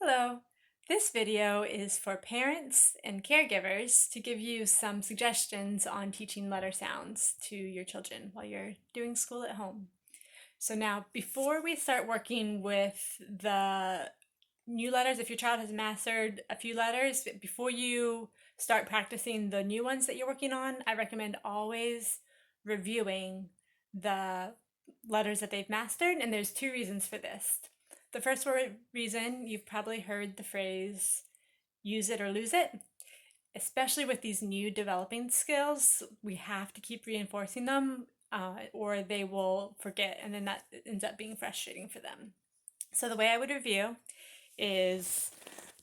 Hello. This video is for parents and caregivers to give you some suggestions on teaching letter sounds to your children while you're doing school at home. So now, before we start working with the new letters, if your child has mastered a few letters, before you start practicing the new ones that you're working on, I recommend always reviewing the letters that they've mastered, and there's two reasons for this. The first reason, you've probably heard the phrase use it or lose it. Especially with these new developing skills, we have to keep reinforcing them or they will forget, and then that ends up being frustrating for them. So the way I would review is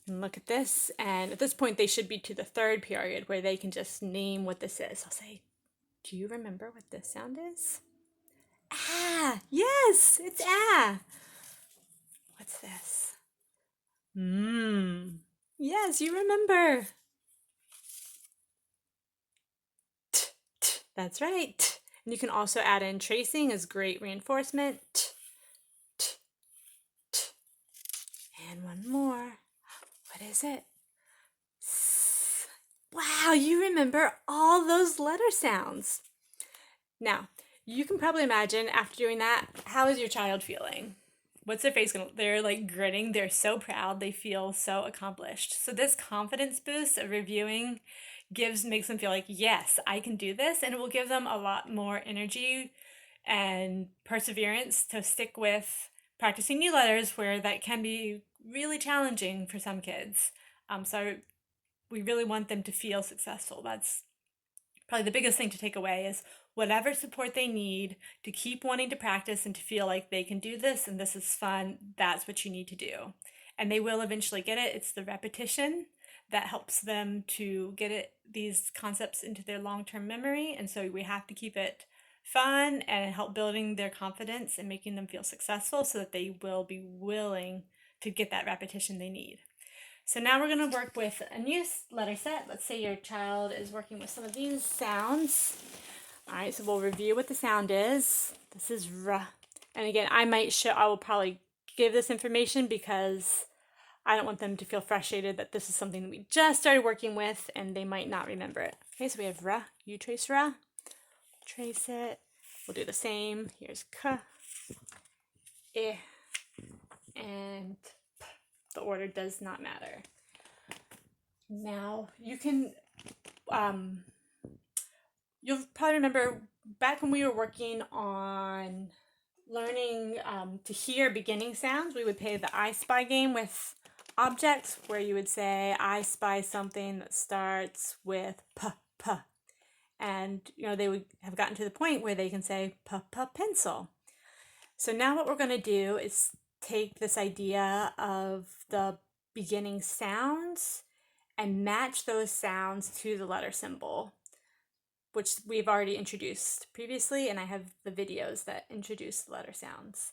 look at this, and at this point they should be to the third period where they can just name what this is. I'll say, do you remember what this sound is? Ah, yes, it's ah. What's this? Yes, you remember. T, t, that's right. And you can also add in tracing as great reinforcement. T, t, t. And one more. What is it? S. Wow, you remember all those letter sounds. Now, you can probably imagine after doing that, how is your child feeling? What's their face gonna? They're like grinning. They're so proud. They feel so accomplished. So this confidence boost of reviewing makes them feel like, yes, I can do this, and it will give them a lot more energy and perseverance to stick with practicing new letters where that can be really challenging for some kids. So we really want them to feel successful. That's probably the biggest thing to take away is whatever support they need to keep wanting to practice and to feel like they can do this and this is fun, that's what you need to do. And they will eventually get it. It's the repetition that helps them to get these concepts into their long-term memory. And so we have to keep it fun and help building their confidence and making them feel successful so that they will be willing to get that repetition they need. So now we're going to work with a new letter set. Let's say your child is working with some of these sounds. All right, so we'll review what the sound is. This is R. And again, I will probably give this information because I don't want them to feel frustrated that this is something that we just started working with and they might not remember it. Okay, so we have R. You trace R. Trace it. We'll do the same. Here's K, I, and P. The order does not matter. Now you can, you'll probably remember back when we were working on learning to hear beginning sounds, we would play the I Spy game with objects where you would say, I spy something that starts with P, P. And, they would have gotten to the point where they can say P, P, pencil. So now what we're going to do is take this idea of the beginning sounds and match those sounds to the letter symbol, which we've already introduced previously, and I have the videos that introduce the letter sounds.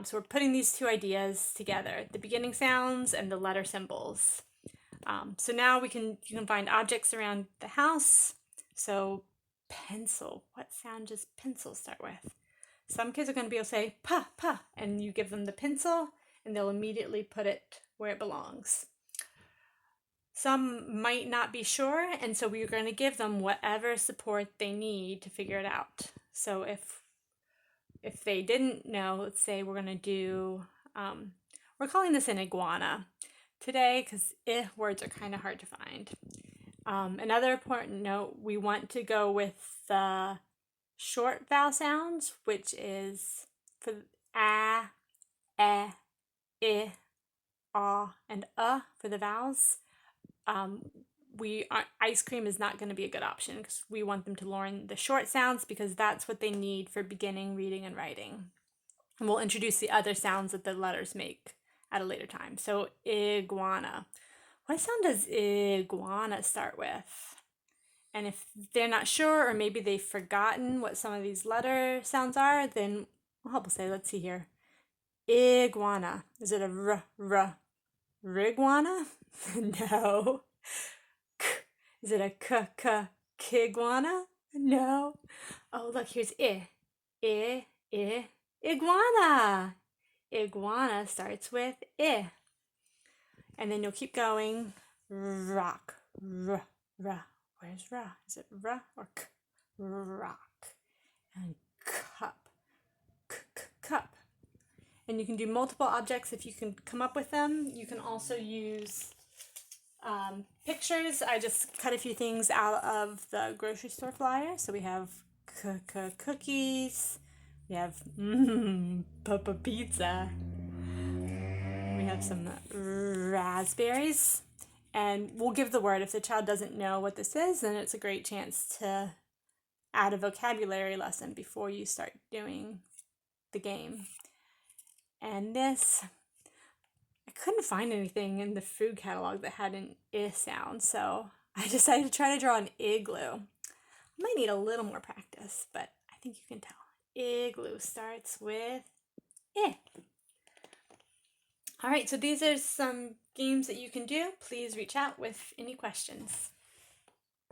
So we're putting these two ideas together, the beginning sounds and the letter symbols. So now you can find objects around the house. So pencil, what sound does pencil start with? Some kids are going to be able to say pa, pa, and you give them the pencil and they'll immediately put it where it belongs. Some might not be sure, and so we're going to give them whatever support they need to figure it out. So if they didn't know, let's say we're going to do, we're calling this an iguana today because words are kind of hard to find. Another important note, we want to go with the short vowel sounds, which is for a, I, and for the vowels. Ice cream is not going to be a good option because we want them to learn the short sounds because that's what they need for beginning reading and writing. And we'll introduce the other sounds that the letters make at a later time. So iguana. What sound does iguana start with? And if they're not sure, or maybe they've forgotten what some of these letter sounds are, then we'll help us say, let's see here. Iguana. Is it a riguana? No. Is it a kiguana? No. Oh, look, here's iguana. Iguana starts with I. And then you'll keep going. Rock. R, r. Where's ra? Is it ra or k? Rock. And cup. Cup. And you can do multiple objects if you can come up with them. You can also use pictures. I just cut a few things out of the grocery store flyer. So we have cookies. We have Papa Pizza. We have some raspberries. And we'll give the word. If the child doesn't know what this is, then it's a great chance to add a vocabulary lesson before you start doing the game. And this, I couldn't find anything in the food catalog that had an I sound, so I decided to try to draw an igloo. I might need a little more practice, but I think you can tell. Igloo starts with I. All right, so these are some games that you can do. Please reach out with any questions.